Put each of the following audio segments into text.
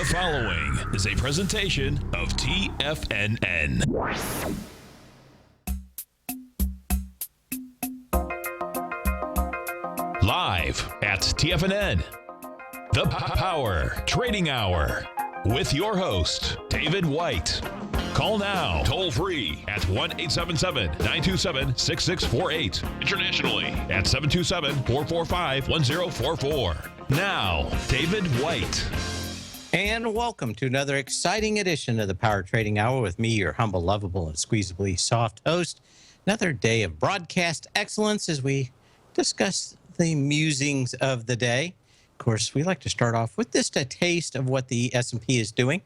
The following is a presentation of TFNN. Live at TFNN, the Power Trading Hour with your host, David White. Call now, toll free at 1-877-927-6648. Internationally at 727-445-1044. Now, David White. And welcome to another exciting edition of the Power Trading Hour with me, your humble, lovable, and squeezably soft host. Another day of broadcast excellence as we discuss the musings of the day. Of course, we like to start off with just a taste of what the S&P is doing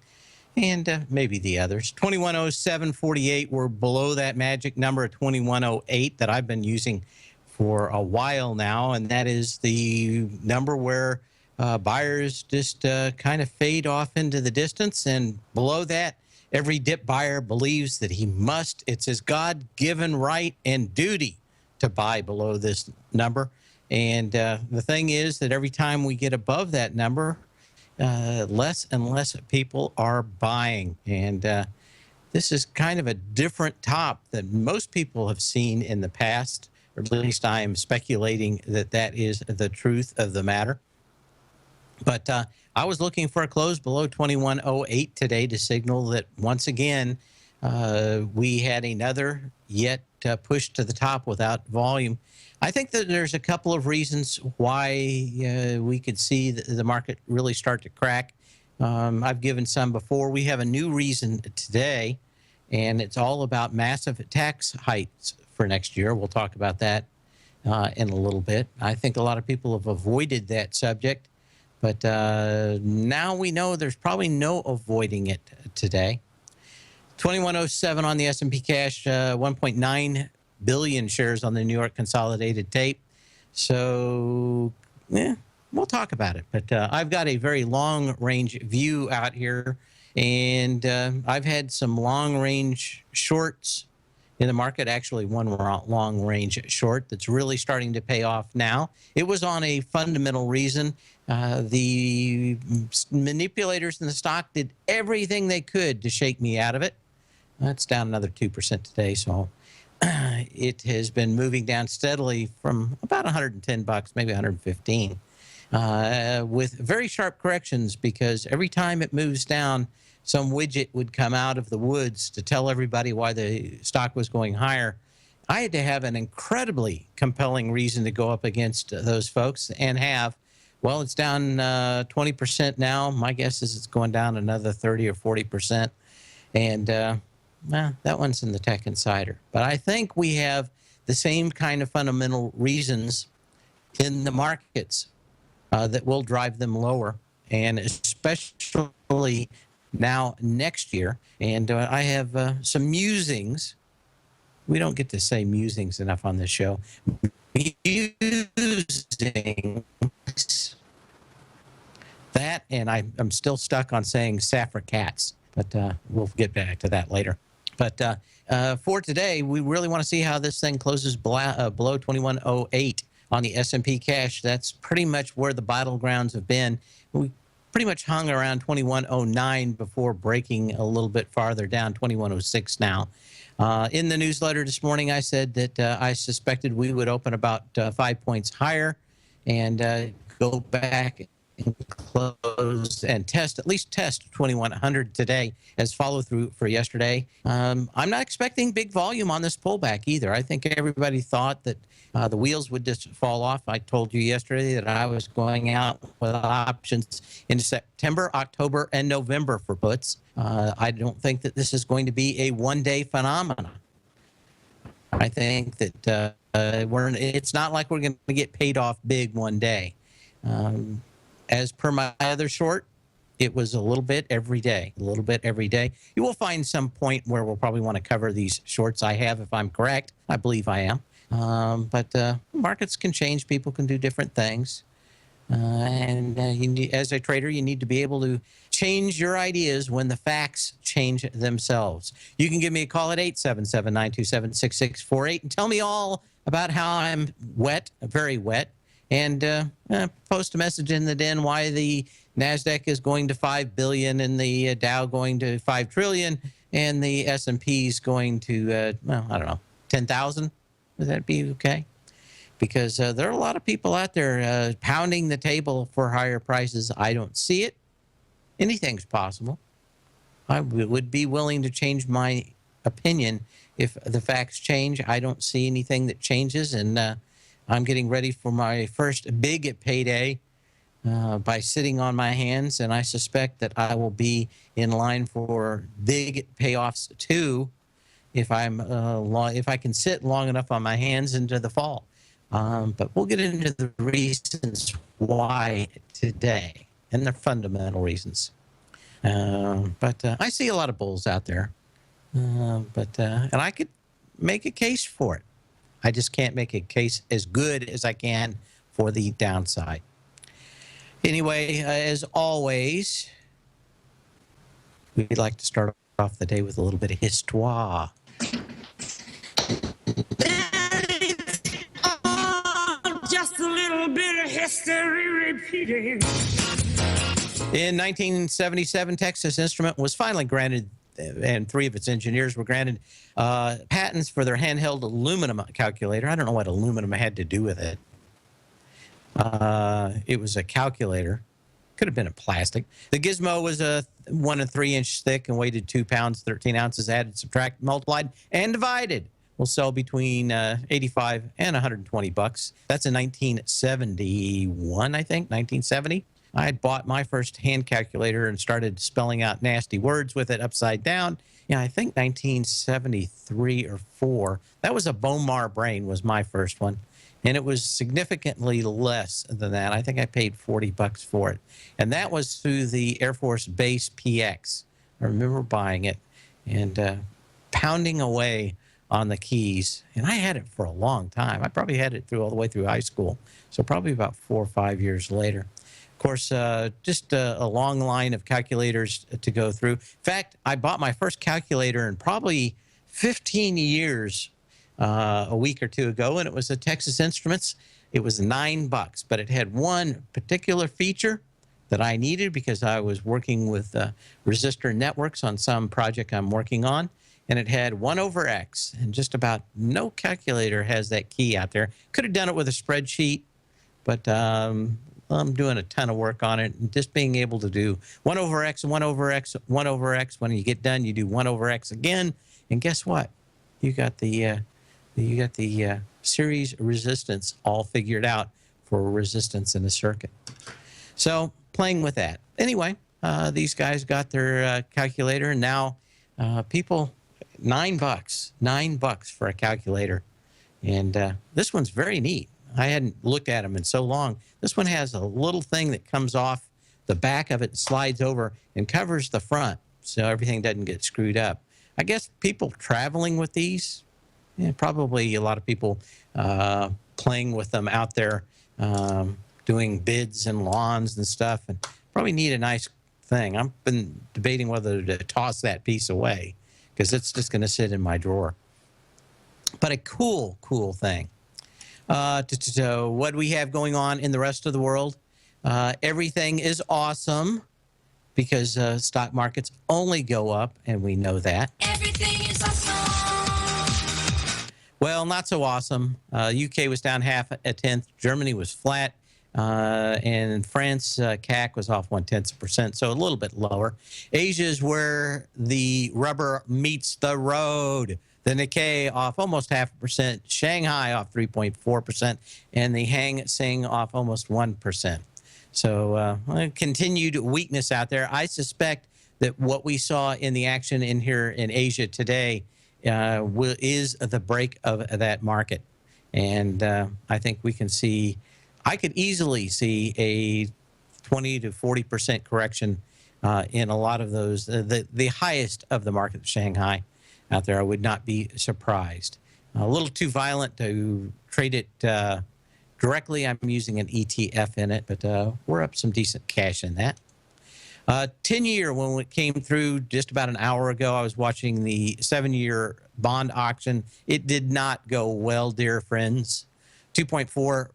and maybe the others. 2107.48, we're below that magic number of 2108 that I've been using for a while now, and that is the number where buyers just kind of fade off into the distance. And below that, every dip buyer believes that he must, it's his God-given right and duty to buy below this number. And the thing is that every time we get above that number, less and less people are buying. And this is kind of a different top than most people have seen in the past, or at least I am speculating that that is the truth of the matter. But I was looking for a close below 2108 today to signal that once again we had another yet push to the top without volume. I think that there's a couple of reasons why we could see the market really start to crack. I've given some before. We have a new reason today, and it's all about massive tax hikes for next year. We'll talk about that in a little bit. I think a lot of people have avoided that subject, but now we know there's probably no avoiding it today. 2107 on the S&P cash, 1.9 billion shares on the New York Consolidated Tape. So, yeah, we'll talk about it. But I've got a very long-range view out here, and I've had some long-range shorts in the market, actually one long-range short that's really starting to pay off now. It was on a fundamental reason. The manipulators in the stock did everything they could to shake me out of it. That's down another 2% today, so it has been moving down steadily from about 110 bucks, maybe 115, with very sharp corrections, because every time it moves down, some widget would come out of the woods to tell everybody why the stock was going higher. I had to have an incredibly compelling reason to go up against those folks, and have. Well, it's down 20% now. My guess is it's going down another 30 or 40%. And well, that one's in the Tech Insider. But I think we have the same kind of fundamental reasons in the markets that will drive them lower, and especially now next year. And I have some musings. We don't get to say musings enough on this show. Musings. That, and I'm still stuck on saying Safra Cats, but we'll get back to that later. But for today, we really want to see how this thing closes below 2108 on the S&P cash. That's pretty much where the battlegrounds have been. We pretty much hung around 2109 before breaking a little bit farther down, 2106 now. In the newsletter this morning, I said that I suspected we would open about 5 points higher and go back and close and at least test 2100 today as follow through for yesterday. I'm not expecting big volume on this pullback either. I think everybody thought that the wheels would just fall off. I told you yesterday that I was going out with options in September, October, and November for puts. I don't think that this is going to be a one-day phenomenon. I think that it's not like we're going to get paid off big one day. As per my other short, it was a little bit every day, a little bit every day. You will find some point where we'll probably want to cover these shorts I have, if I'm correct. I believe I am. But markets can change. People can do different things. And as a trader, you need to be able to change your ideas when the facts change themselves. You can give me a call at 877-927-6648 and tell me all about how I'm wet, very wet, and post a message in the den why the NASDAQ is going to 5 billion and the Dow going to 5 trillion and the S&P is going to, well, I don't know, 10,000. Would that be okay? Because there are a lot of people out there pounding the table for higher prices. I don't see it. Anything's possible. I would be willing to change my opinion if the facts change. I don't see anything that changes, and I'm getting ready for my first big payday by sitting on my hands, and I suspect that I will be in line for big payoffs too if if I can sit long enough on my hands into the fall. But we'll get into the reasons why today and the fundamental reasons. But I see a lot of bulls out there, and I could make a case for it. I just can't make a case as good as I can for the downside. Anyway, as always, we'd like to start off the day with a little bit of histoire. Just a little bit of history repeating. In 1977, Texas Instrument was finally granted, and 3 of its engineers were granted patents for their handheld aluminum calculator. I don't know what aluminum had to do with it. It was a calculator. Could have been a plastic. The gizmo was a 1 3-inch thick and weighed 2 pounds, 13 ounces, added, subtracted, multiplied, and divided. Will sell between 85 and 120 bucks. That's in 1971, I think, 1970. I had bought my first hand calculator and started spelling out nasty words with it upside down. Yeah, I think 1973 or 4. That was a Bomar Brain was my first one. And it was significantly less than that. I think I paid 40 bucks for it. And that was through the Air Force Base PX. I remember buying it and pounding away on the keys. And I had it for a long time. I probably had it all the way through high school. So probably about 4 or 5 years later. Of course, just a long line of calculators to go through. In fact, I bought my first calculator in probably 15 years a week or 2 ago, and it was a Texas Instruments. It was $9, but it had one particular feature that I needed because I was working with resistor networks on some project I'm working on, and it had 1/x, and just about no calculator has that key out there. Could have done it with a spreadsheet, but I'm doing a ton of work on it, and just being able to do 1/x, 1/x, 1/x. When you get done, you do 1/x again, and guess what? You got the series resistance all figured out for resistance in a circuit. So playing with that. Anyway, these guys got their calculator, and now people, $9 for a calculator, and this one's very neat. I hadn't looked at them in so long. This one has a little thing that comes off the back of it, slides over, and covers the front, so everything doesn't get screwed up. I guess people traveling with these, probably a lot of people playing with them out there, doing bids and lawns and stuff, and probably need a nice thing. I've been debating whether to toss that piece away because it's just going to sit in my drawer. But a cool thing. So what do we have going on in the rest of the world? Everything is awesome because stock markets only go up, and we know that. Everything is awesome. Well, not so awesome. UK was down 0.5%. Germany was flat. And France, CAC was off 0.1%, so a little bit lower. Asia is where the rubber meets the road. The Nikkei off almost 0.5%, Shanghai off 3.4%, and the Hang Seng off almost 1%. So continued weakness out there. I suspect that what we saw in the action in here in Asia today is the break of that market. And I think we can see, I could easily see a 20 to 40% correction in a lot of those, the highest of the market, Shanghai out there. I would not be surprised. A little too violent to trade it directly. I'm using an ETF in it, but we're up some decent cash in that. 10-year, when it came through just about an hour ago, I was watching the 7-year bond auction. It did not go well, dear friends. 2.4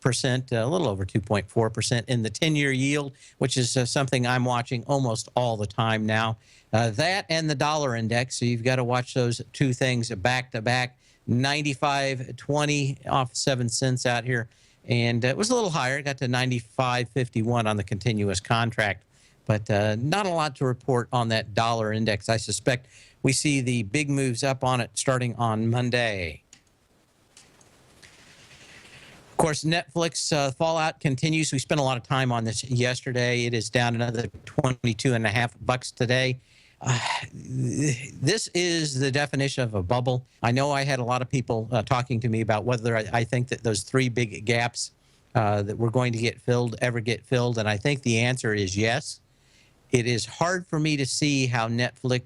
a little over 2.4% in the 10-year yield, which is something I'm watching almost all the time now. That and the dollar index, so you've got to watch those two things back to back. 95.20 off 7 cents out here, and it was a little higher. It got to 95.51 on the continuous contract, but not a lot to report on that dollar index. I suspect we see the big moves up on it starting on Monday. Of course, Netflix fallout continues. We spent a lot of time on this yesterday. It is down another $22.50 today. This is the definition of a bubble. I know I had a lot of people talking to me about whether I think that those three big gaps that we're going to get filled ever get filled, and I think the answer is yes. It is hard for me to see how Netflix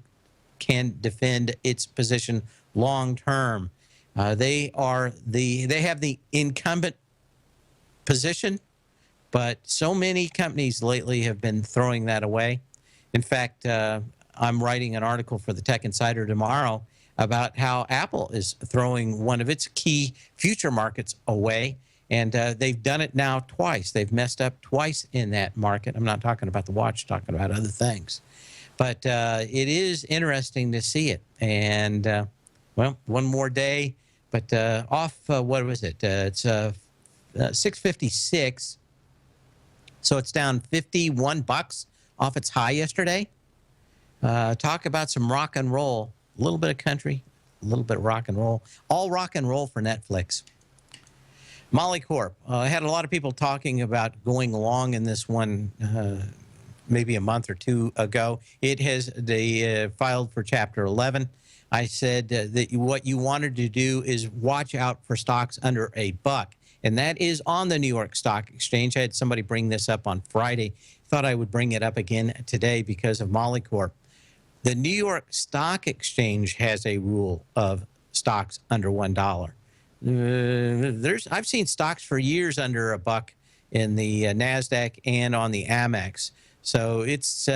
can defend its position long term. They have the incumbent position, but so many companies lately have been throwing that away. In fact, I'm writing an article for the Tech Insider tomorrow about how Apple is throwing one of its key future markets away, and they've done it now twice. They've messed up twice in that market. I'm not talking about the watch, talking about other things. But it is interesting to see it. And, well, one more day, but off, what was it? It's 656, so it's down $51 off its high yesterday. Talk about some rock and roll, a little bit of country, a little bit of rock and roll, all rock and roll for Netflix. Molly Corp. I had a lot of people talking about going long in this one maybe a month or two ago. They filed for Chapter 11. I said that what you wanted to do is watch out for stocks under $1, and that is on the New York Stock Exchange. I had somebody bring this up on Friday. Thought I would bring it up again today because of Molly Corp. The New York Stock Exchange has a rule of stocks under $1. I've seen stocks for years under $1 in the NASDAQ and on the Amex. So it's,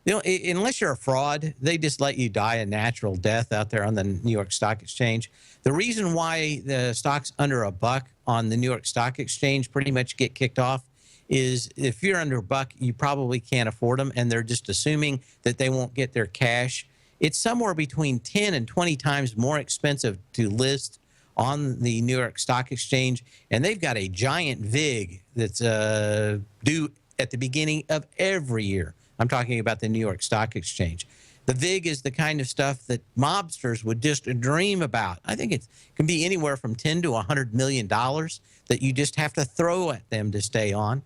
unless you're a fraud, they just let you die a natural death out there on the New York Stock Exchange. The reason why the stocks under $1 on the New York Stock Exchange pretty much get kicked off is if you're under $1, you probably can't afford them, and they're just assuming that they won't get their cash. It's somewhere between 10 and 20 times more expensive to list on the New York Stock Exchange, and they've got a giant VIG that's due at the beginning of every year. I'm talking about the New York Stock Exchange. The VIG is the kind of stuff that mobsters would just dream about. I think it can be anywhere from $10 to $100 million that you just have to throw at them to stay on.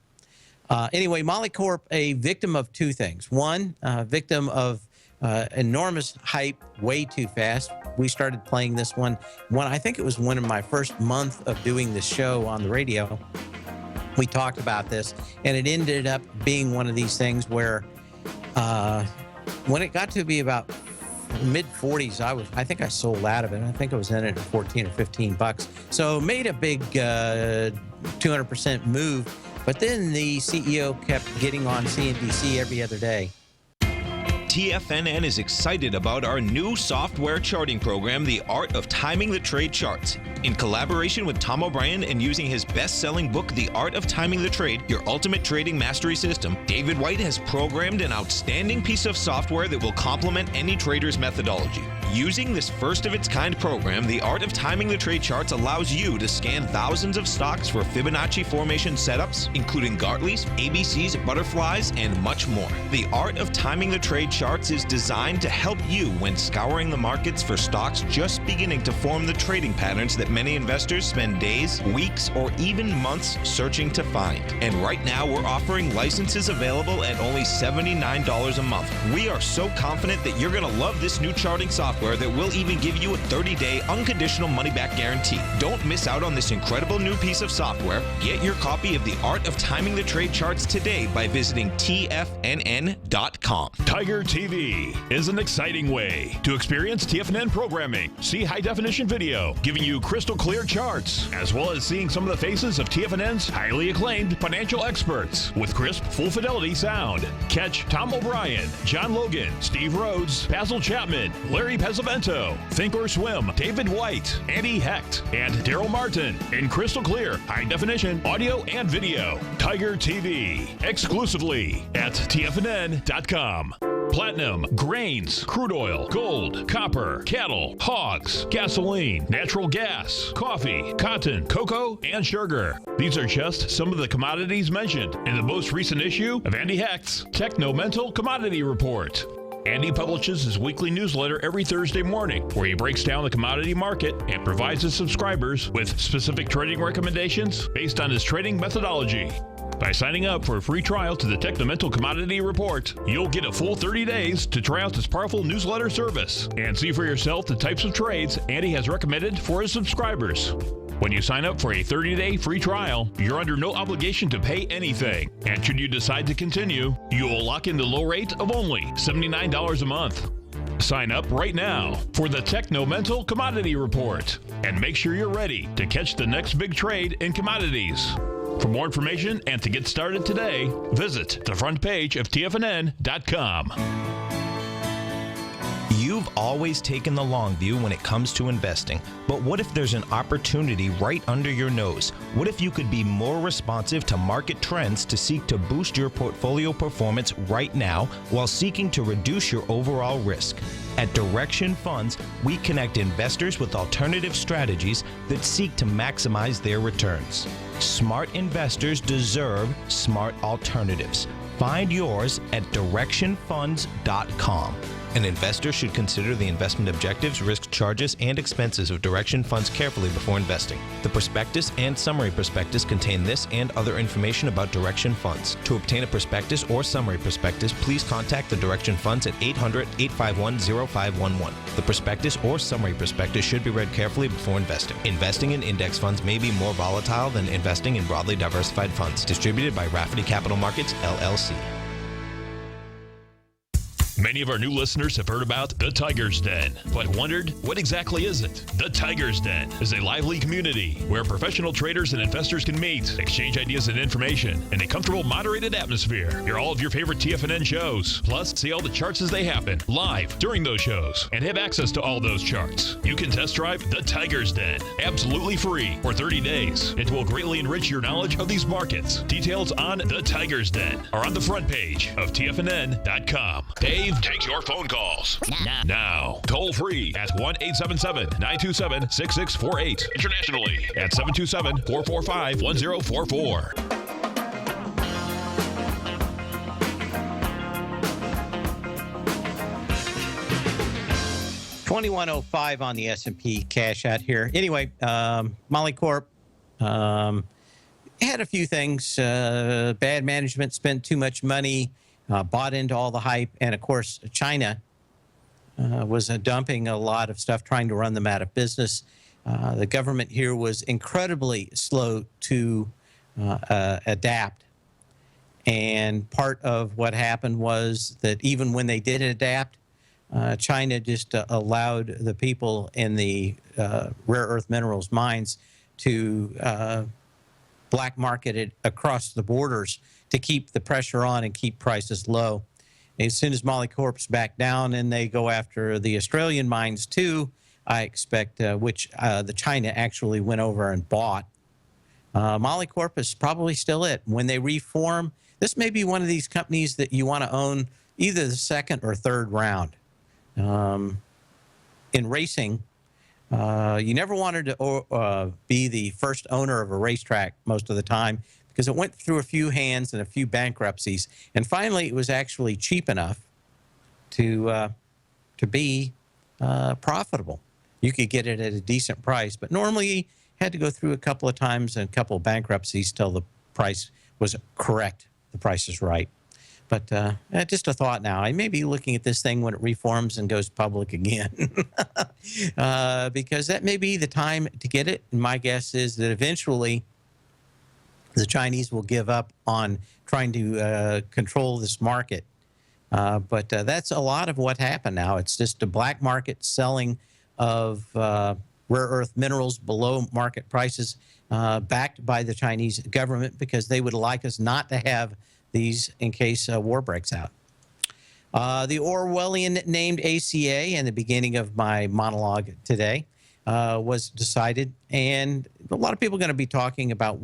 Anyway, Molly Corp, a victim of two things. One, victim of enormous hype way too fast. We started playing this one I think it was one of my first month of doing this show on the radio. We talked about this, and it ended up being one of these things where when it got to be about mid-40s, I think I sold out of it. I think I was in it at 14 or 15 bucks. So made a big 200% move. But then the CEO kept getting on CNBC every other day. TFNN is excited about our new software charting program, The Art of Timing the Trade Charts. In collaboration with Tom O'Brien and using his best-selling book, The Art of Timing the Trade, Your Ultimate Trading Mastery System, David White has programmed an outstanding piece of software that will complement any trader's methodology. Using this first-of-its-kind program, The Art of Timing the Trade Charts allows you to scan thousands of stocks for Fibonacci formation setups, including Gartley's, ABC's, butterflies, and much more. The Art of Timing the Trade Charts is designed to help you when scouring the markets for stocks just beginning to form the trading patterns that many investors spend days, weeks, or even months searching to find. And right now, we're offering licenses available at only $79 a month. We are so confident that you're going to love this new charting software that will even give you a 30-day unconditional money-back guarantee. Don't miss out on this incredible new piece of software. Get your copy of The Art of Timing the Trade Charts today by visiting TFNN.com. Tiger TV is an exciting way to experience TFNN programming. See high-definition video, giving you crystal clear charts, as well as seeing some of the faces of TFNN's highly acclaimed financial experts with crisp, full-fidelity sound. Catch Tom O'Brien, John Logan, Steve Rhodes, Basil Chapman, Larry Pesavento, Pesavento, Think or Swim, David White, Andy Hecht, and Daryl Martin in crystal clear, high definition audio and video. Tiger TV, exclusively at TFNN.com. Platinum, grains, crude oil, gold, copper, cattle, hogs, gasoline, natural gas, coffee, cotton, cocoa, and sugar. These are just some of the commodities mentioned in the most recent issue of Andy Hecht's Techno-Mental Commodity Report. Andy publishes his weekly newsletter every Thursday morning, where he breaks down the commodity market and provides his subscribers with specific trading recommendations based on his trading methodology. By signing up for a free trial to the Techno-Mental Commodity Report, you'll get a full 30 days to try out this powerful newsletter service and see for yourself the types of trades Andy has recommended for his subscribers. When you sign up for a 30-day free trial, you're under no obligation to pay anything. And should you decide to continue, you will lock in the low rate of only $79 a month. Sign up right now for the Techno-Mental Commodity Report and make sure you're ready to catch the next big trade in commodities. For more information and to get started today, visit the front page of TFNN.com. You've always taken the long view when it comes to investing, but what if there's an opportunity right under your nose? What if you could be more responsive to market trends to seek to boost your portfolio performance right now while seeking to reduce your overall risk? At Direction Funds, we connect investors with alternative strategies that seek to maximize their returns. Smart investors deserve smart alternatives. Find yours at directionfunds.com. An investor should consider the investment objectives, risk charges, and expenses of Direction Funds carefully before investing. The prospectus and summary prospectus contain this and other information about Direction Funds. To obtain a prospectus or summary prospectus, please contact the Direction Funds at 800-851-0511. The prospectus or summary prospectus should be read carefully before investing. Investing in index funds may be more volatile than investing in broadly diversified funds. Distributed by Rafferty Capital Markets, LLC. Many of our new listeners have heard about the Tiger's Den, but wondered, what exactly is it? The Tiger's Den is a lively community where professional traders and investors can meet, exchange ideas and information in a comfortable, moderated atmosphere. Hear all of your favorite TFNN shows, plus see all the charts as they happen live during those shows, and have access to all those charts. You can test drive the Tiger's Den absolutely free for 30 days. It will greatly enrich your knowledge of these markets. Details on the Tiger's Den are on the front page of TFNN.com. Dave takes your phone calls now. Toll free at 1-877-927-6648. Internationally at 727-445-1044. $21.05 on the S&P cash out here. Anyway, Molly Corp had a few things. Bad management, spent too much money, bought into all the hype, and of course China was dumping a lot of stuff, trying to run them out of business. The government here was incredibly slow to adapt, and part of what happened was that even when they did adapt, China just allowed the people in the rare earth minerals mines to black market it across the borders to keep the pressure on and keep prices low. As soon as Molly Corp's back down and they go after the Australian mines too, I expect, which the China actually went over and bought. Molly Corp is probably still it. When they reform, this may be one of these companies that you want to own either the second or third round. In racing, you never wanted to be the first owner of a racetrack most of the time, because it went through a few hands and a few bankruptcies, and finally it was actually cheap enough to be profitable. You could get it at a decent price, but normally had to go through a couple of times and a couple of bankruptcies till the price was correct, the price is right. But just a thought now. I may be looking at this thing when it reforms and goes public again, because that may be the time to get it. And my guess is that eventually the Chinese will give up on trying to control this market. But that's a lot of what happened now. It's just a black market selling of rare earth minerals below market prices, backed by the Chinese government, because they would like us not to have these in case war breaks out. The Orwellian named ACA in the beginning of my monologue today was decided, and a lot of people are going to be talking about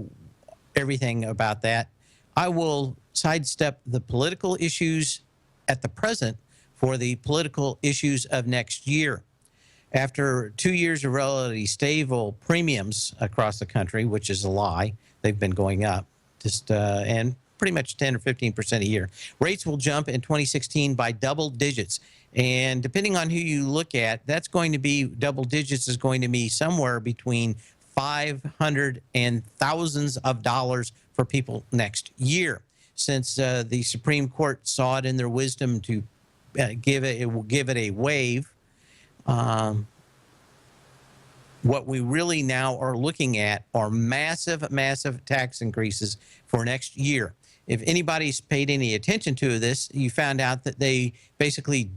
everything about that. I will sidestep the political issues at the present for the political issues of next year. After 2 years of relatively stable premiums across the country, which is a lie, they've been going up, and pretty much 10 or 15% a year. Rates will jump in 2016 by double digits. And depending on who you look at, that's going to be double digits is going to be somewhere between 500 and thousands of dollars for people next year. Since the Supreme Court saw it in their wisdom to give it a waive, what we really now are looking at are massive, massive tax increases for next year. If anybody's paid any attention to this, you found out that they basically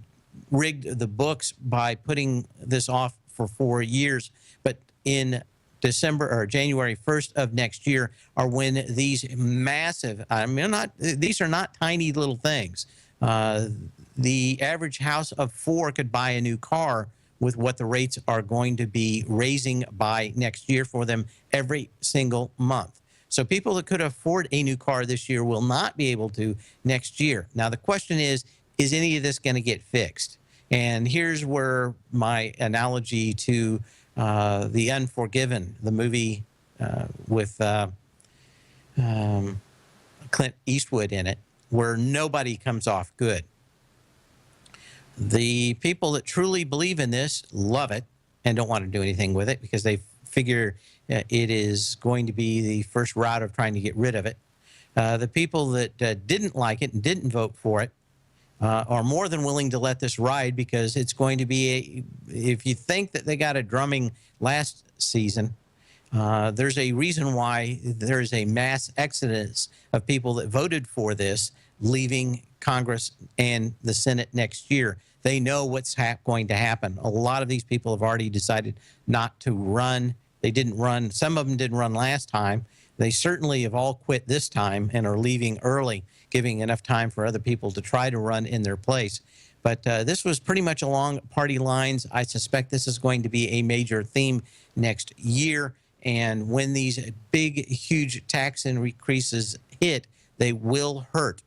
rigged the books by putting this off for 4 years. But in December or January 1st of next year are when these massive, these are not tiny little things. The average house of 4 could buy a new car with what the rates are going to be raising by next year for them every single month. So people that could afford a new car this year will not be able to next year. Now, the question is any of this going to get fixed? And here's where my analogy to The Unforgiven, the movie with Clint Eastwood in it, where nobody comes off good. The people that truly believe in this love it and don't want to do anything with it because they figure it is going to be the first route of trying to get rid of it. The people that didn't like it and didn't vote for it are more than willing to let this ride because it's going to be if you think that they got a drumming last season, there's a reason why there's a mass exodus of people that voted for this leaving Congress and the Senate next year. They know what's going to happen. A lot of these people have already decided not to run. They didn't run. Some of them didn't run last time. They certainly have all quit this time and are leaving early, giving enough time for other people to try to run in their place. But this was pretty much along party lines. I suspect this is going to be a major theme next year. And when these big, huge tax increases hit, they will hurt.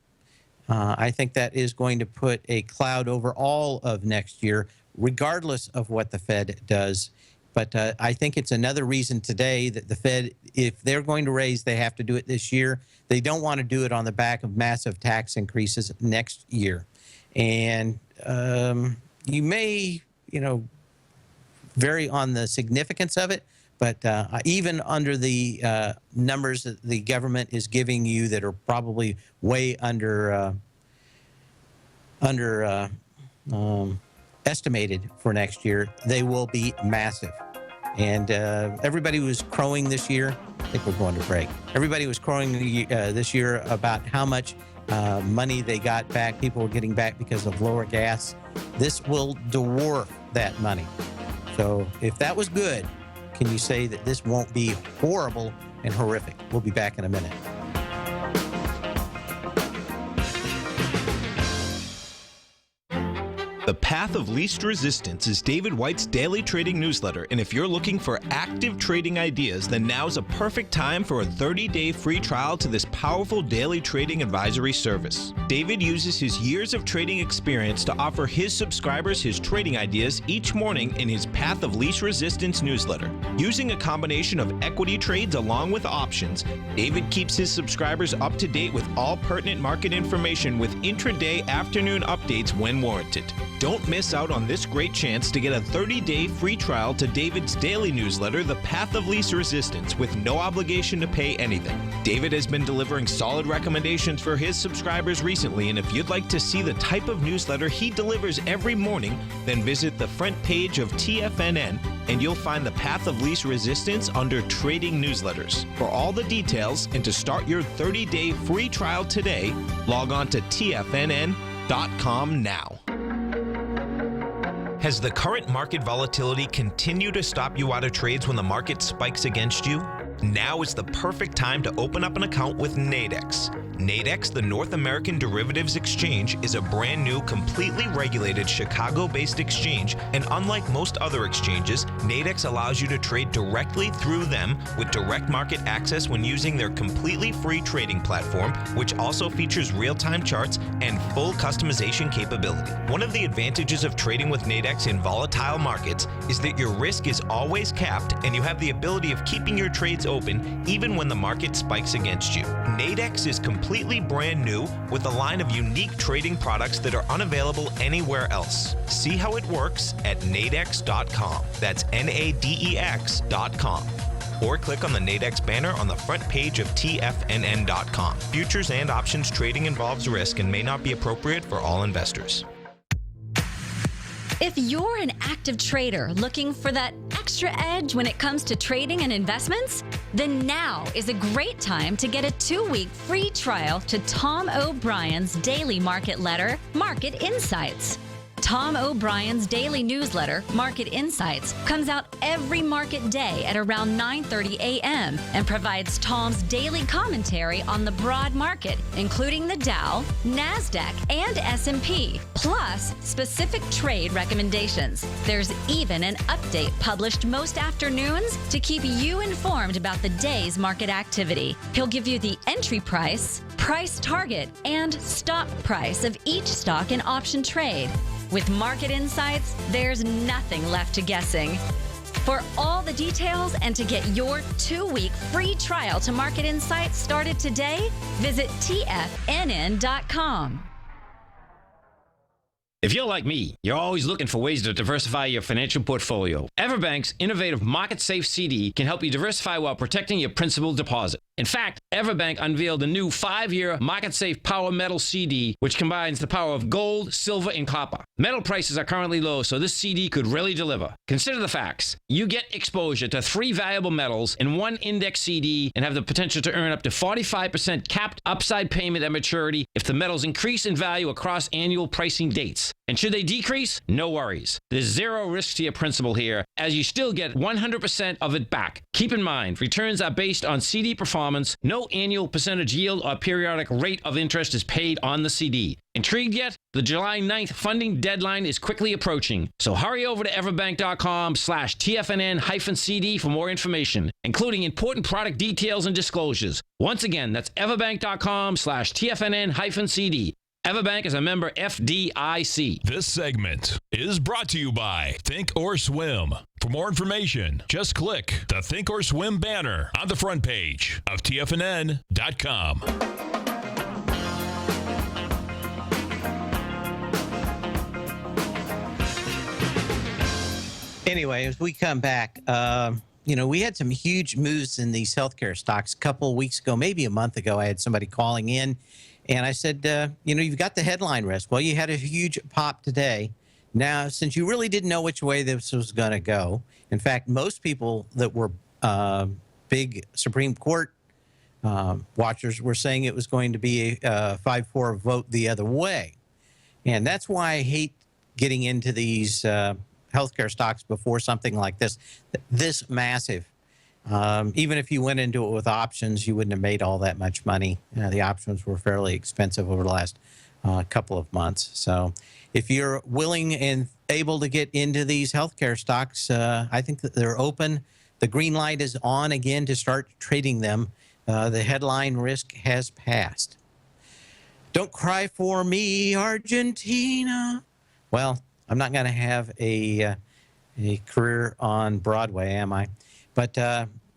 I think that is going to put a cloud over all of next year, regardless of what the Fed does. But I think it's another reason today that the Fed, if they're going to raise, they have to do it this year. They don't want to do it on the back of massive tax increases next year. And you may, vary on the significance of it. But even under the numbers that the government is giving you that are probably way estimated for next year, they will be massive. And everybody was crowing this year. I think we're going to break. Everybody was crowing this year about how much money they got back. People were getting back because of lower gas. This will dwarf that money. So if that was good, can you say that this won't be horrible and horrific? We'll be back in a minute. The Path of Least Resistance is David White's daily trading newsletter, and if you're looking for active trading ideas, then now's a perfect time for a 30-day free trial to this powerful daily trading advisory service. David uses his years of trading experience to offer his subscribers his trading ideas each morning in his Path of Least Resistance newsletter. Using a combination of equity trades along with options, David keeps his subscribers up to date with all pertinent market information with intraday afternoon updates when warranted. Don't miss out on this great chance to get a 30-day free trial to David's daily newsletter, The Path of Least Resistance, with no obligation to pay anything. David has been delivering solid recommendations for his subscribers recently, and if you'd like to see the type of newsletter he delivers every morning, then visit the front page of TFNN and you'll find The Path of Least Resistance under Trading Newsletters. For all the details and to start your 30-day free trial today, log on to TFNN.com now. Has the current market volatility continued to stop you out of trades when the market spikes against you? Now is the perfect time to open up an account with Nadex. Nadex, the North American Derivatives Exchange, is a brand new, completely regulated Chicago-based exchange, and unlike most other exchanges, Nadex allows you to trade directly through them with direct market access when using their completely free trading platform, which also features real-time charts and full customization capability. One of the advantages of trading with Nadex in volatile markets is that your risk is always capped and you have the ability of keeping your trades open even when the market spikes against you. Nadex is completely brand new with a line of unique trading products that are unavailable anywhere else. See how it works at nadex.com. That's NADEX.com. Or click on the Nadex banner on the front page of TFNN.com. Futures and options trading involves risk and may not be appropriate for all investors. If you're an active trader looking for that extra edge when it comes to trading and investments, then now is a great time to get a 2-week free trial to Tom O'Brien's daily market letter, Market Insights. Tom O'Brien's daily newsletter, Market Insights, comes out every market day at around 9:30 a.m. and provides Tom's daily commentary on the broad market, including the Dow, NASDAQ, and S&P, plus specific trade recommendations. There's even an update published most afternoons to keep you informed about the day's market activity. He'll give you the entry price, price target, and stop price of each stock and option trade. With Market Insights, there's nothing left to guessing. For all the details and to get your 2-week free trial to Market Insights started today, visit TFNN.com. If you're like me, you're always looking for ways to diversify your financial portfolio. Everbank's innovative Market Safe CD can help you diversify while protecting your principal deposit. In fact, Everbank unveiled a new 5-year Market Safe Power Metal CD, which combines the power of gold, silver, and copper. Metal prices are currently low, so this CD could really deliver. Consider the facts. You get exposure to 3 valuable metals in one index CD and have the potential to earn up to 45% capped upside payment at maturity if the metals increase in value across annual pricing dates. And should they decrease? No worries. There's zero risk to your principal here, as you still get 100% of it back. Keep in mind, returns are based on CD performance. No annual percentage yield or periodic rate of interest is paid on the CD. Intrigued yet? The July 9th funding deadline is quickly approaching, so hurry over to everbank.com/TFNN-CD for more information, including important product details and disclosures. Once again, that's everbank.com/TFNN-CD. Everbank is a member FDIC. This segment is brought to you by Think or Swim. For more information, just click the Think or Swim banner on the front page of TFNN.com. Anyway, as we come back, we had some huge moves in these healthcare stocks a couple of weeks ago, maybe a month ago. I had somebody calling in, and I said, you've got the headline risk. Well, you had a huge pop today. Now, since you really didn't know which way this was going to go, in fact, most people that were big Supreme Court watchers were saying it was going to be a 5-4 vote the other way. And that's why I hate getting into these healthcare stocks before something like this massive. Even if you went into it with options, you wouldn't have made all that much money. The options were fairly expensive over the last couple of months. So if you're willing and able to get into these healthcare stocks, I think that they're open. The green light is on again to start trading them. The headline risk has passed. Don't cry for me, Argentina. Well, I'm not going to have a career on Broadway, am I? But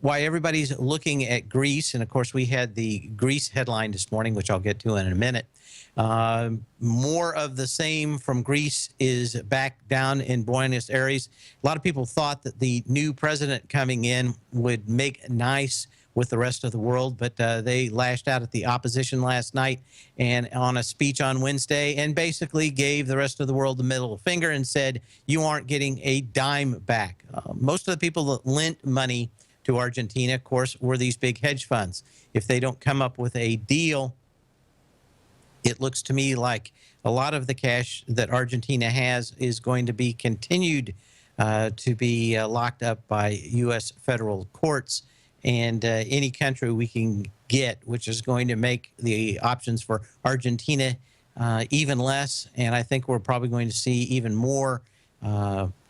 why everybody's looking at Greece, and of course we had the Greece headline this morning, which I'll get to in a minute. More of the same from Greece is back down in Buenos Aires. A lot of people thought that the new president coming in would make nice with the rest of the world, but they lashed out at the opposition last night and on a speech on Wednesday and basically gave the rest of the world the middle finger and said, you aren't getting a dime back. Most of the people that lent money to Argentina, of course, were these big hedge funds. If they don't come up with a deal, it looks to me like a lot of the cash that Argentina has is going to be continued to be locked up by U.S. federal courts. And any country we can get, which is going to make the options for Argentina even less. And I think we're probably going to see even more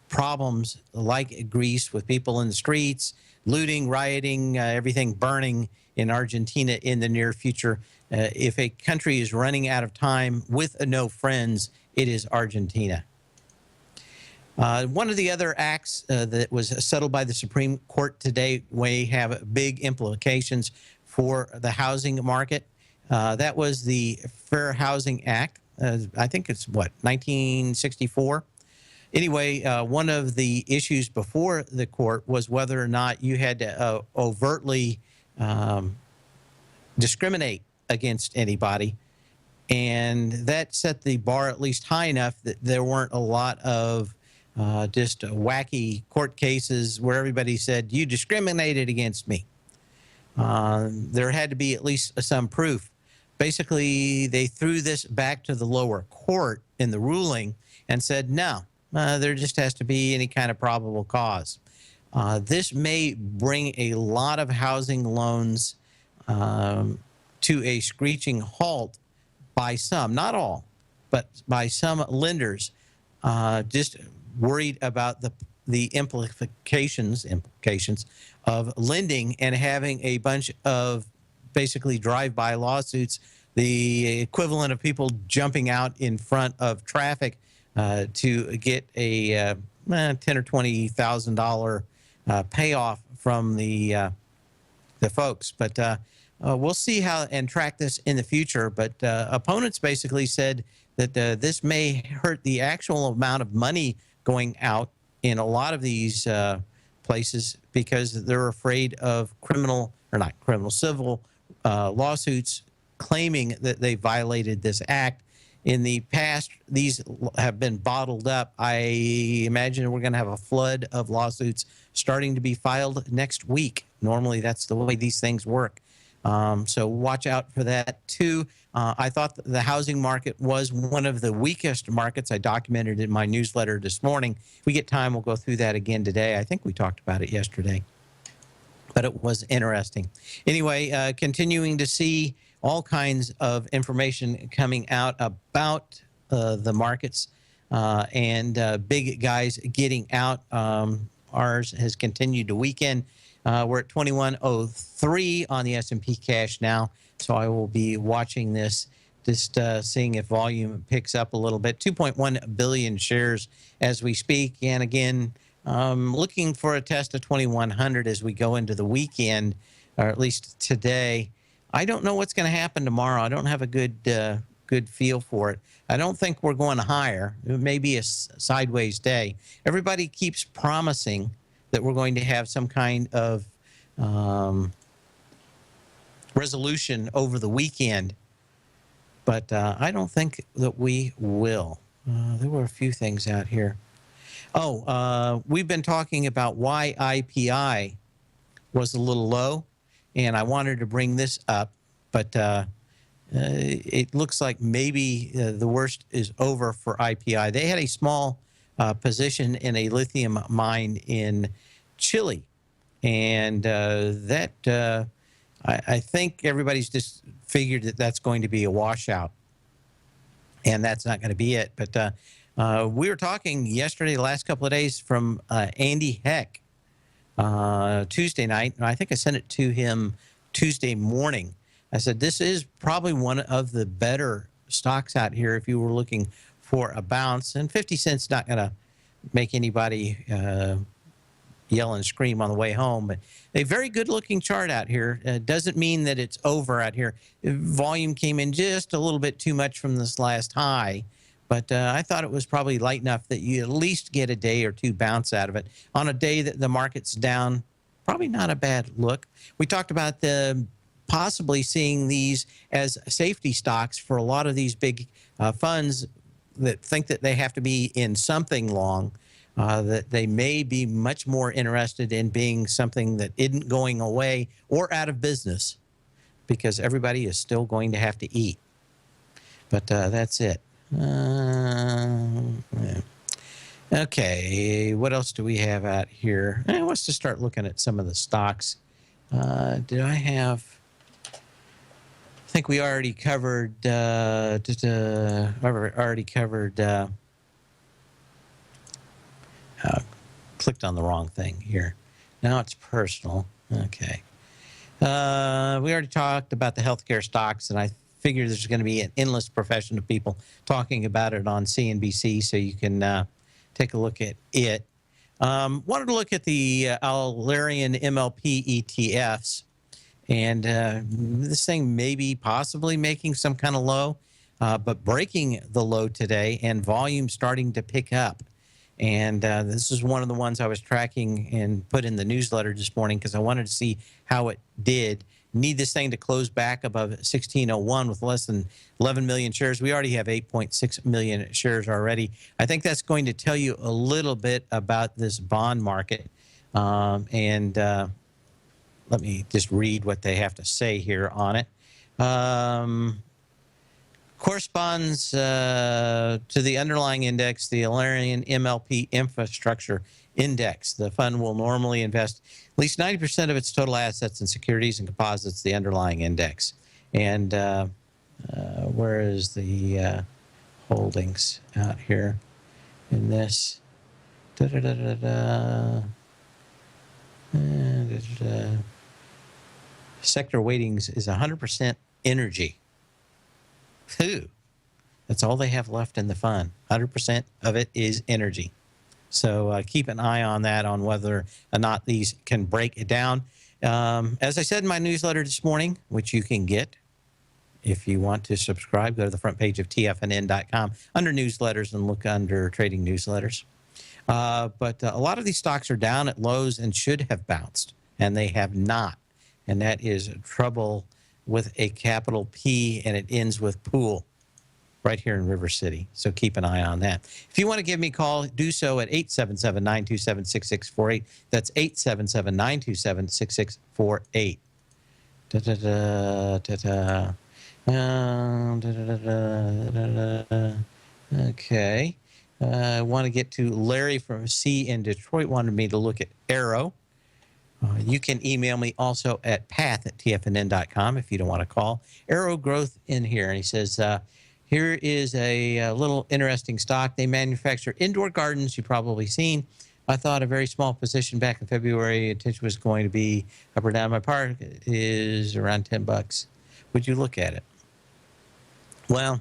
problems like Greece with people in the streets, looting, rioting, everything burning in Argentina in the near future. If a country is running out of time with no friends, it is Argentina. One of the other acts that was settled by the Supreme Court today may have big implications for the housing market. That was the Fair Housing Act. I think it's, what, 1964? Anyway, one of the issues before the court was whether or not you had to overtly discriminate against anybody. And that set the bar at least high enough that there weren't a lot of just wacky court cases where everybody said, you discriminated against me. There had to be at least some proof. Basically, they threw this back to the lower court in the ruling and said, no, there just has to be any kind of probable cause. This may bring a lot of housing loans to a screeching halt by some, not all, but by some lenders, just worried about the implications of lending and having a bunch of basically drive-by lawsuits, the equivalent of people jumping out in front of traffic to get a $10,000 or $20,000 payoff from the folks. But we'll see how and track this in the future. But opponents basically said that this may hurt the actual amount of money going out in a lot of these places because they're afraid of civil lawsuits claiming that they violated this act. In the past, these have been bottled up. I imagine we're going to have a flood of lawsuits starting to be filed next week. Normally, that's the way these things work. So watch out for that, too. I thought the housing market was one of the weakest markets. I documented in my newsletter this morning. If we get time, we'll go through that again today. I think we talked about it yesterday, but it was interesting. Anyway, continuing to see all kinds of information coming out about the markets and big guys getting out. Ours has continued to weaken. We're at 2103 on the S&P cash now, so I will be watching this, just seeing if volume picks up a little bit. 2.1 billion shares as we speak, and again, looking for a test of 2100 as we go into the weekend, or at least today. I don't know what's going to happen tomorrow. I don't have a good feel for it. I don't think we're going higher. It may be a sideways day. Everybody keeps promising that we're going to have some kind of resolution over the weekend, but I don't think that we will. There were a few things out here. Oh, we've been talking about why IPI was a little low, and I wanted to bring this up, but it looks like maybe the worst is over for IPI. They had a small position in a lithium mine in Chile, and I think everybody's just figured that that's going to be a washout, and that's not going to be it. But we were talking yesterday, the last couple of days, from Andy Heck Tuesday night, and I think I sent it to him Tuesday morning. I said, this is probably one of the better stocks out here if you were looking for a bounce, and 50 cents not going to make anybody yell and scream on the way home. But a very good looking chart out here. Doesn't mean that it's over out here. Volume came in just a little bit too much from this last high, but I thought it was probably light enough that you at least get a day or two bounce out of it. On a day that the market's down, probably not a bad look. We talked about the possibly seeing these as safety stocks for a lot of these big funds that think that they have to be in something long, that they may be much more interested in being something that isn't going away or out of business, because everybody is still going to have to eat. But that's it. Okay, what else do we have out here? Let's just start looking at some of the stocks. Did I have... think we already covered. Clicked on the wrong thing here. Now it's personal. Okay. We already talked about the healthcare stocks, and I figure there's going to be an endless profession of people talking about it on CNBC, so you can take a look at it. Wanted to look at the Alerian MLP ETFs, and this thing may be possibly making some kind of low, but breaking the low today and volume starting to pick up. And this is one of the ones I was tracking and put in the newsletter this morning because I wanted to see how it did. Need this thing to close back above 1601 with less than 11 million shares. We already have 8.6 million shares already. I think that's going to tell you a little bit about this bond market. Let me just read what they have to say here on it. Corresponds to the underlying index, the Alerian MLP Infrastructure Index. The fund will normally invest at least 90% of its total assets in securities and composites, the underlying index. And where is the holdings out here in this? Sector weightings is 100% energy. Whew. That's all they have left in the fund. 100% of it is energy. So keep an eye on that, on whether or not these can break it down. As I said in my newsletter this morning, which you can get if you want to subscribe, go to the front page of TFNN.com under newsletters and look under trading newsletters. But a lot of these stocks are down at lows and should have bounced, and they have not. And that is trouble with a capital P, and it ends with pool right here in River City. So keep an eye on that. If you want to give me a call, do so at 877-927-6648. That's 877-927-6648. Okay. I want to get to Larry from C in Detroit. Wanted me to look at Arrow. You can email me also at path@tfnn.com if you don't want to call. Arrow Growth in here. And he says, here is a little interesting stock. They manufacture indoor gardens. You've probably seen. I thought a very small position back in February. Attention was going to be up or down. My part is around 10 bucks. Would you look at it? Well,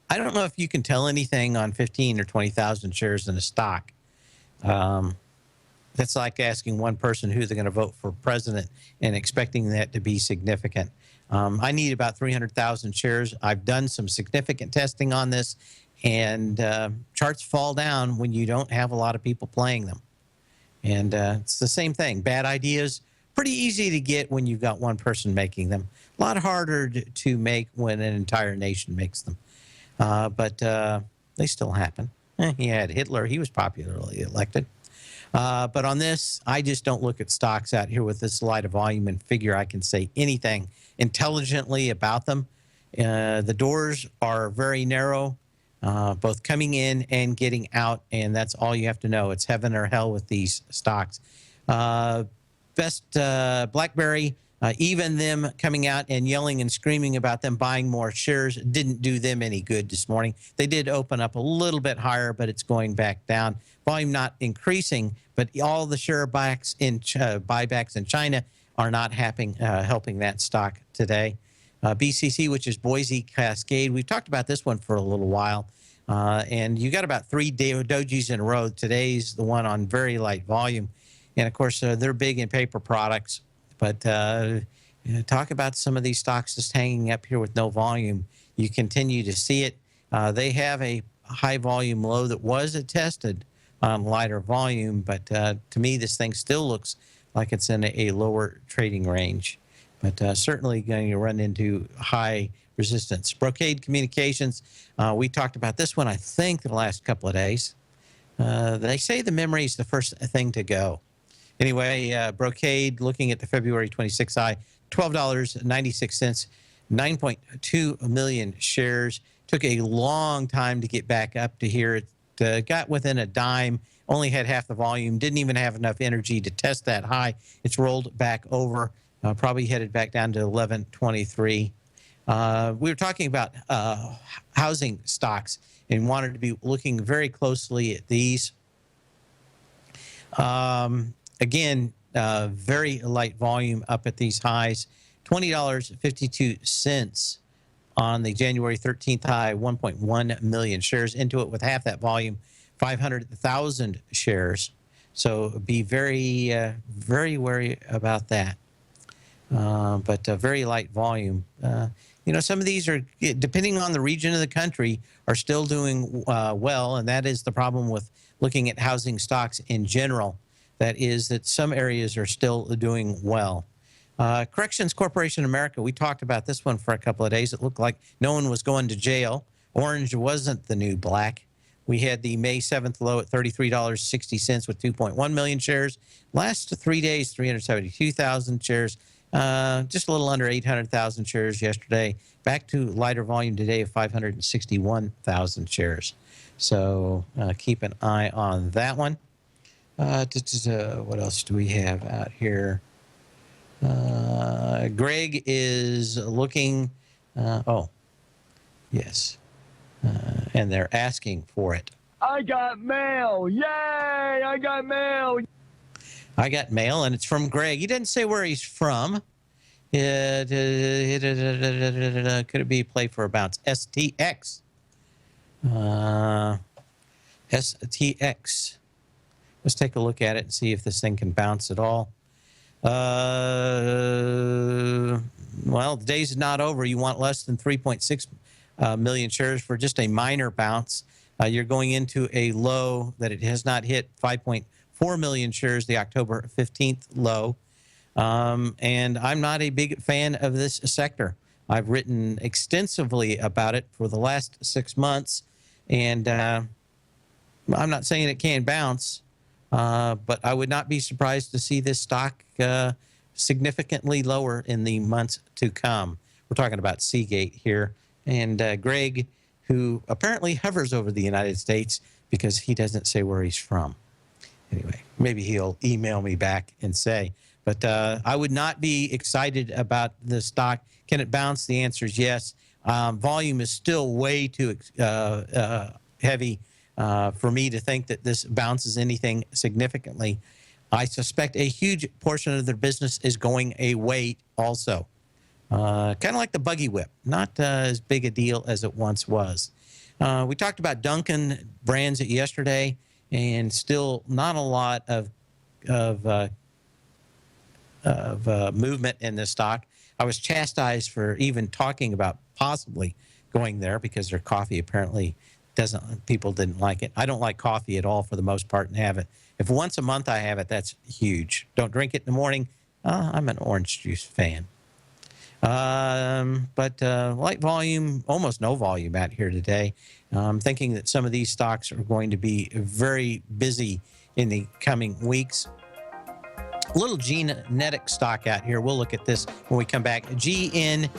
I don't know if you can tell anything on 15 or 20,000 shares in a stock. That's like asking one person who they're going to vote for president and expecting that to be significant. I need about 300,000 shares. I've done some significant testing on this, and charts fall down when you don't have a lot of people playing them. And it's the same thing. Bad ideas, pretty easy to get when you've got one person making them. A lot harder to make when an entire nation makes them. But they still happen. He had Hitler. He was popularly elected. But on this, I just don't look at stocks out here with this light of volume and figure I can say anything intelligently about them. The doors are very narrow, both coming in and getting out, and that's all you have to know. It's heaven or hell with these stocks. BlackBerry, even them coming out and yelling and screaming about them buying more shares didn't do them any good this morning. They did open up a little bit higher, but it's going back down. Volume not increasing, but all the share buybacks in China are not helping that stock today. BCC, which is Boise Cascade, we've talked about this one for a little while, and you got about 3 dojis in a row. Today's the one on very light volume, and of course they're big in paper products. But talk about some of these stocks just hanging up here with no volume. You continue to see it. They have a high volume low that was attested on lighter volume, but to me, this thing still looks like it's in a lower trading range, but certainly going to run into high resistance. Brocade Communications, we talked about this one, I think, the last couple of days. They say the memory is the first thing to go. Anyway, Brocade, looking at the February 26th high, $12.96, 9.2 million shares. Took a long time to get back up to here. It got within a dime, only had half the volume, didn't even have enough energy to test that high. It's rolled back over, probably headed back down to 11.23. We were talking about housing stocks and wanted to be looking very closely at these. Again, very light volume up at these highs, $20.52 on the January 13th high, 1.1 million shares into it with half that volume, 500,000 shares. So be very, very wary about that. But very light volume. Some of these are, depending on the region of the country, are still doing well, and that is the problem with looking at housing stocks in general. That is that some areas are still doing well. Corrections Corporation America, we talked about this one for a couple of days. It looked like no one was going to jail. Orange wasn't the new black. We had the May 7th low at $33.60 with 2.1 million shares. Last 3 days, 372,000 shares. Just a little under 800,000 shares yesterday. Back to lighter volume today of 561,000 shares. So keep an eye on that one. What else do we have out here? Greg is looking. Yes. And they're asking for it. I got mail. Yay! I got mail. I got mail, and it's from Greg. He didn't say where he's from. Could it be play for a bounce? STX. STX. Let's take a look at it and see if this thing can bounce at all. Well, the day's not over. You want less than 3.6 million shares for just a minor bounce. You're going into a low that it has not hit, 5.4 million shares, the October 15th low. And I'm not a big fan of this sector. I've written extensively about it for the last 6 months, and I'm not saying it can't bounce, but I would not be surprised to see this stock significantly lower in the months to come. We're talking about Seagate here. And Greg, who apparently hovers over the United States because he doesn't say where he's from. Anyway, maybe he'll email me back and say. But I would not be excited about the stock. Can it bounce? The answer is yes. Volume is still way too heavy for me to think that this bounces anything significantly. I suspect a huge portion of their business is going away also. Kind of like the buggy whip, not as big a deal as it once was. We talked about Dunkin' brands yesterday, and still not a lot of movement in this stock. I was chastised for even talking about possibly going there because their coffee apparently people didn't like it. I don't like coffee at all for the most part and have it. If once a month I have it, that's huge. Don't drink it in the morning. I'm an orange juice fan. But light volume, almost no volume out here today. I'm thinking that some of these stocks are going to be very busy in the coming weeks. A little genetic stock out here. We'll look at this when we come back. GNNE.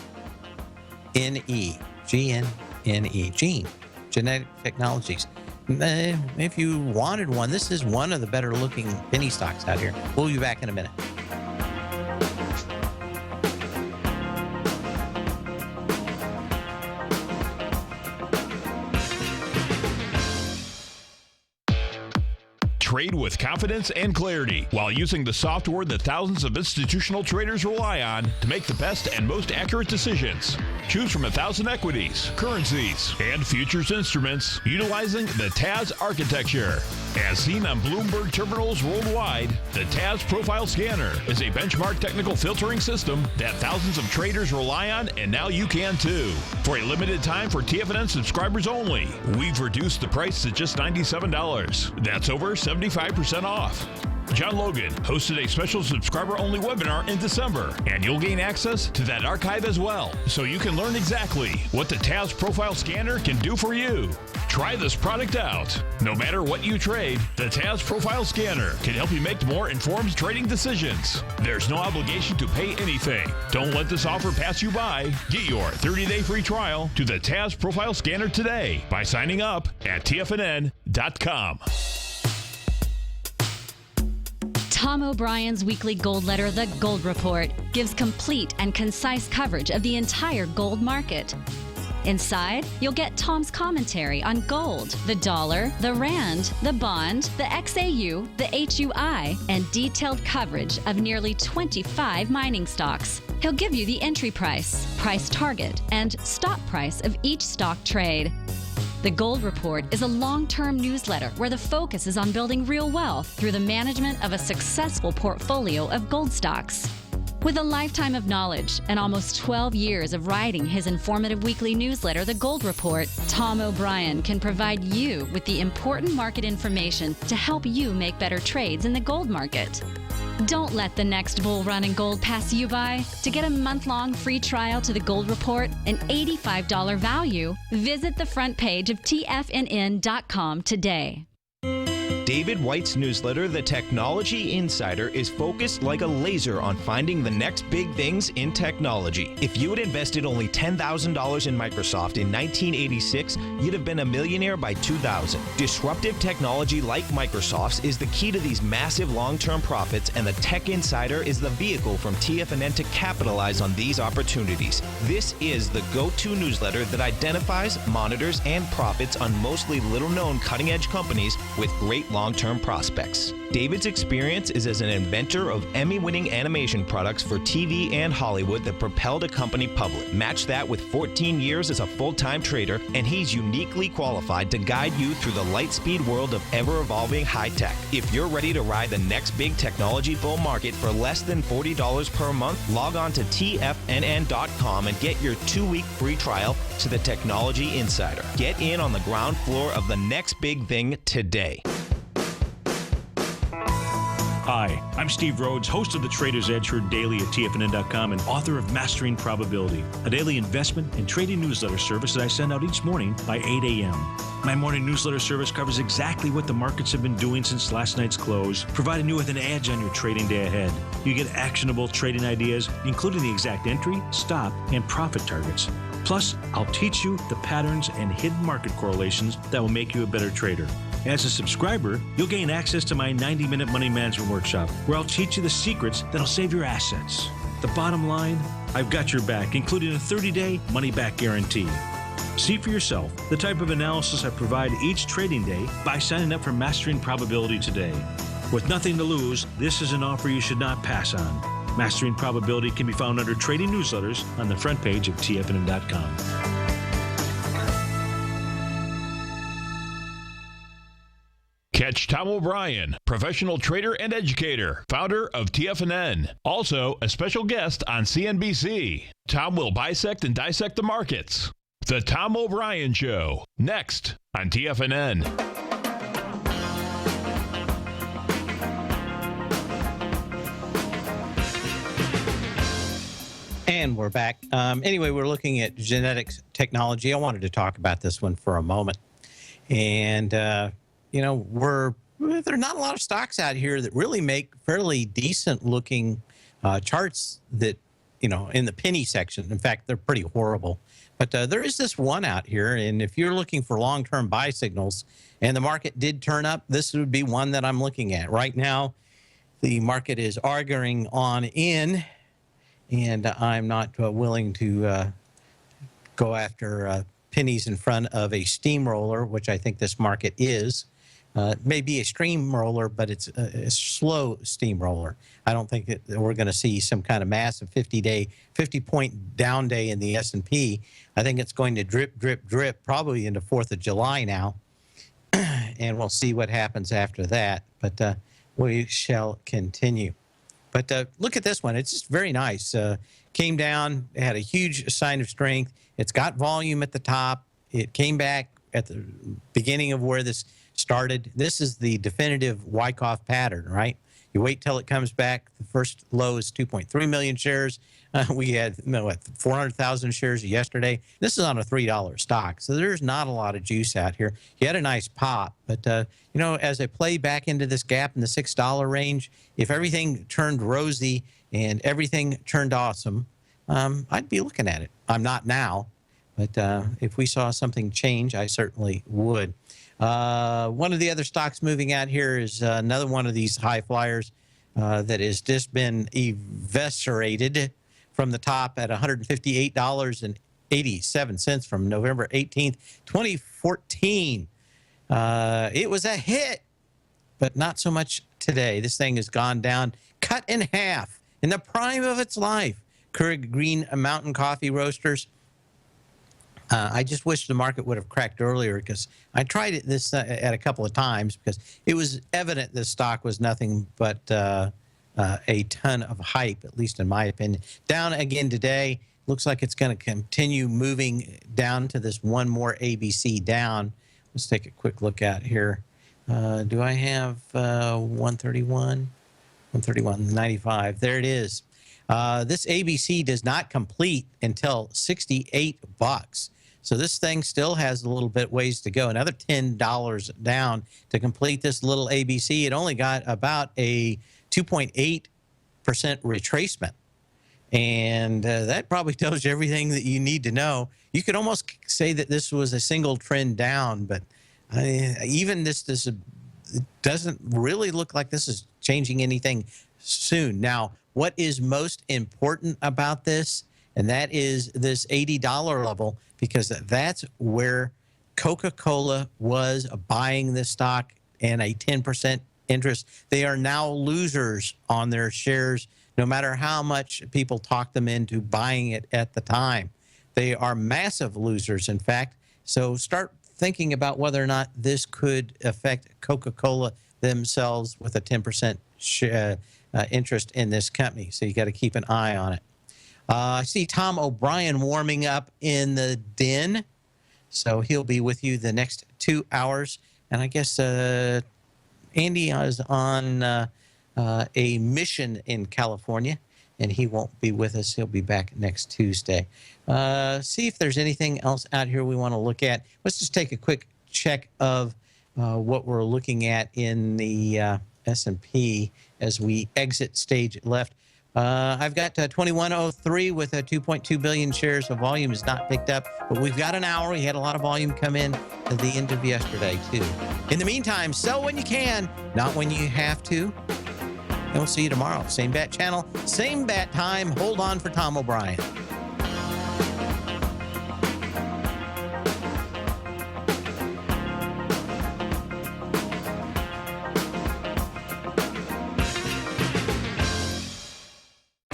GNNE. Gene. Genetic Technologies. If you wanted one, this is one of the better looking penny stocks out here. We'll be back in a minute. Trade with confidence and clarity while using the software that thousands of institutional traders rely on to make the best and most accurate decisions. Choose from 1,000 equities, currencies, and futures instruments utilizing the TAS architecture. As seen on Bloomberg terminals worldwide, the TAS Profile Scanner is a benchmark technical filtering system that thousands of traders rely on, and now you can too. For a limited time for TFNN subscribers only, we've reduced the price to just $97. That's over 75% off. John Logan hosted a special subscriber-only webinar in December, and you'll gain access to that archive as well, so you can learn exactly what the TAS Profile Scanner can do for you. Try this product out. No matter what you trade, the TAS Profile Scanner can help you make more informed trading decisions. There's no obligation to pay anything. Don't let this offer pass you by. Get your 30-day free trial to the TAS Profile Scanner today by signing up at TFNN.com. Tom O'Brien's weekly gold letter, The Gold Report, gives complete and concise coverage of the entire gold market. Inside, you'll get Tom's commentary on gold, the dollar, the rand, the bond, the XAU, the HUI, and detailed coverage of nearly 25 mining stocks. He'll give you the entry price, price target, and stop price of each stock trade. The Gold Report is a long-term newsletter where the focus is on building real wealth through the management of a successful portfolio of gold stocks. With a lifetime of knowledge and almost 12 years of writing his informative weekly newsletter, The Gold Report, Tom O'Brien can provide you with the important market information to help you make better trades in the gold market. Don't let the next bull run in gold pass you by. To get a month-long free trial to The Gold Report, an $85 value, visit the front page of TFNN.com today. David White's newsletter, The Technology Insider, is focused like a laser on finding the next big things in technology. If you had invested only $10,000 in Microsoft in 1986, you'd have been a millionaire by 2000. Disruptive technology like Microsoft's is the key to these massive long-term profits, and the Tech Insider is the vehicle from TFNN to capitalize on these opportunities. This is the go-to newsletter that identifies, monitors, and profits on mostly little-known cutting-edge companies with great long-term prospects. David's experience is as an inventor of Emmy-winning animation products for TV and Hollywood that propelled a company public. Match that with 14 years as a full-time trader, and he's uniquely qualified to guide you through the light-speed world of ever-evolving high-tech. If you're ready to ride the next big technology bull market for less than $40 per month, log on to TFNN.com and get your 2-week free trial to the Technology Insider. Get in on the ground floor of the next big thing today. Hi, I'm Steve Rhodes, host of the Trader's Edge, heard daily at TFNN.com and author of Mastering Probability, a daily investment and trading newsletter service that I send out each morning by 8 a.m. My morning newsletter service covers exactly what the markets have been doing since last night's close, providing you with an edge on your trading day ahead. You get actionable trading ideas, including the exact entry, stop, and profit targets. Plus, I'll teach you the patterns and hidden market correlations that will make you a better trader. As a subscriber, you'll gain access to my 90-minute money management workshop, where I'll teach you the secrets that'll save your assets. The bottom line, I've got your back, including a 30-day money-back guarantee. See for yourself the type of analysis I provide each trading day by signing up for Mastering Probability today. With nothing to lose, this is an offer you should not pass on. Mastering Probability can be found under Trading Newsletters on the front page of TFNN.com. Catch Tom O'Brien, professional trader and educator, founder of TFNN. Also, a special guest on CNBC. Tom will bisect and dissect the markets. The Tom O'Brien Show, next on TFNN. And we're back. Anyway, we're looking at genetics technology. I wanted to talk about this one for a moment. And, you know, there are not a lot of stocks out here that really make fairly decent looking charts that, you know, in the penny section. In fact, they're pretty horrible. But there is this one out here, and if you're looking for long-term buy signals and the market did turn up, this would be one that I'm looking at. Right now, the market is arguing on in, and I'm not willing to go after pennies in front of a steamroller, which I think this market is. Maybe a steamroller, but it's a slow steamroller. I don't think that we're going to see some kind of massive 50-point down day in the S&P. I think it's going to drip, drip, drip, probably into 4th of July now, and we'll see what happens after that. But we shall continue. But look at this one. It's just very nice. Came down, had a huge sign of strength. It's got volume at the top. It came back at the beginning of where this started. This is the definitive Wyckoff pattern, right? You wait till it comes back. The first low is 2.3 million shares. We had 400,000 shares yesterday. This is on a $3 stock, so there's not a lot of juice out here. You had a nice pop, but you know, as I play back into this gap in the $6 range, if everything turned rosy and everything turned awesome, I'd be looking at it. I'm not now, but if we saw something change, I certainly would. One of the other stocks moving out here is another one of these high flyers. that has just been eviscerated from the top at $158.87 from November 18th, 2014. It was a hit, but not so much today. This thing has gone down, cut in half in the prime of its life. Keurig Green Mountain Coffee Roasters. I just wish the market would have cracked earlier, because I tried it at a couple of times, because it was evident this stock was nothing but a ton of hype, at least in my opinion. Down again today. Looks like it's going to continue moving down to this one more ABC down. Let's take a quick look at here. Do I have 131? 131.95. There it is. This ABC does not complete until 68 bucks. So this thing still has a little bit ways to go. Another $10 down to complete this little ABC. It only got about a 2.8% retracement. And that probably tells you everything that you need to know. You could almost say that this was a single trend down, but even this it doesn't really look like this is changing anything soon. Now, what is most important about this, and that is this $80 level, because that's where Coca-Cola was buying this stock and a 10% interest. They are now losers on their shares, no matter how much people talk them into buying it at the time. They are massive losers, in fact. So start thinking about whether or not this could affect Coca-Cola themselves with a 10% interest in this company. So you got to keep an eye on it. I see Tom O'Brien warming up in the den. So he'll be with you the next 2 hours. And I guess Andy is on a mission in California, and he won't be with us. He'll be back next Tuesday. See if there's anything else out here we want to look at. Let's just take a quick check of what we're looking at in the S&P as we exit stage left. I've got 2103 with 2.2 billion shares. So volume is not picked up, but we've got an hour. We had a lot of volume come in at the end of yesterday, too. In the meantime, sell when you can, not when you have to. And we'll see you tomorrow. Same bat channel, same bat time. Hold on for Tom O'Brien.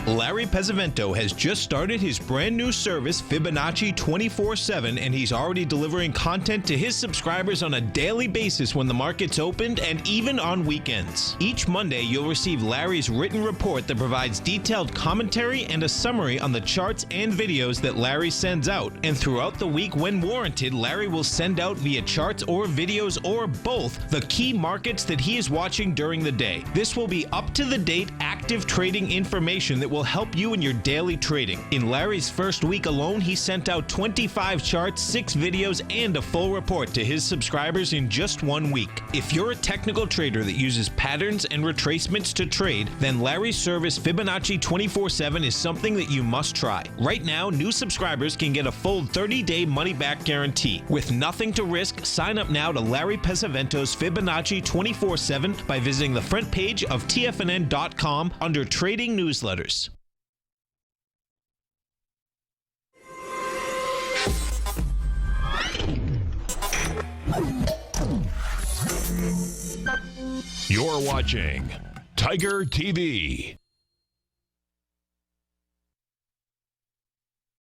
Larry Pesavento has just started his brand new service, Fibonacci 24/7, and he's already delivering content to his subscribers on a daily basis when the market's opened and even on weekends. Each Monday, you'll receive Larry's written report that provides detailed commentary and a summary on the charts and videos that Larry sends out. And throughout the week, when warranted, Larry will send out via charts or videos or both the key markets that he is watching during the day. This will be up-to-the-date, active trading information that will help you in your daily trading. In Larry's first week alone, he sent out 25 charts, 6 videos, and a full report to his subscribers in just 1 week. If you're a technical trader that uses patterns and retracements to trade, then Larry's service Fibonacci 24/7 is something that you must try. Right now, new subscribers can get a full 30-day money-back guarantee. With nothing to risk, sign up now to Larry Pesavento's Fibonacci 24/7 by visiting the front page of TFNN.com under Trading Newsletters. You're watching Tiger TV.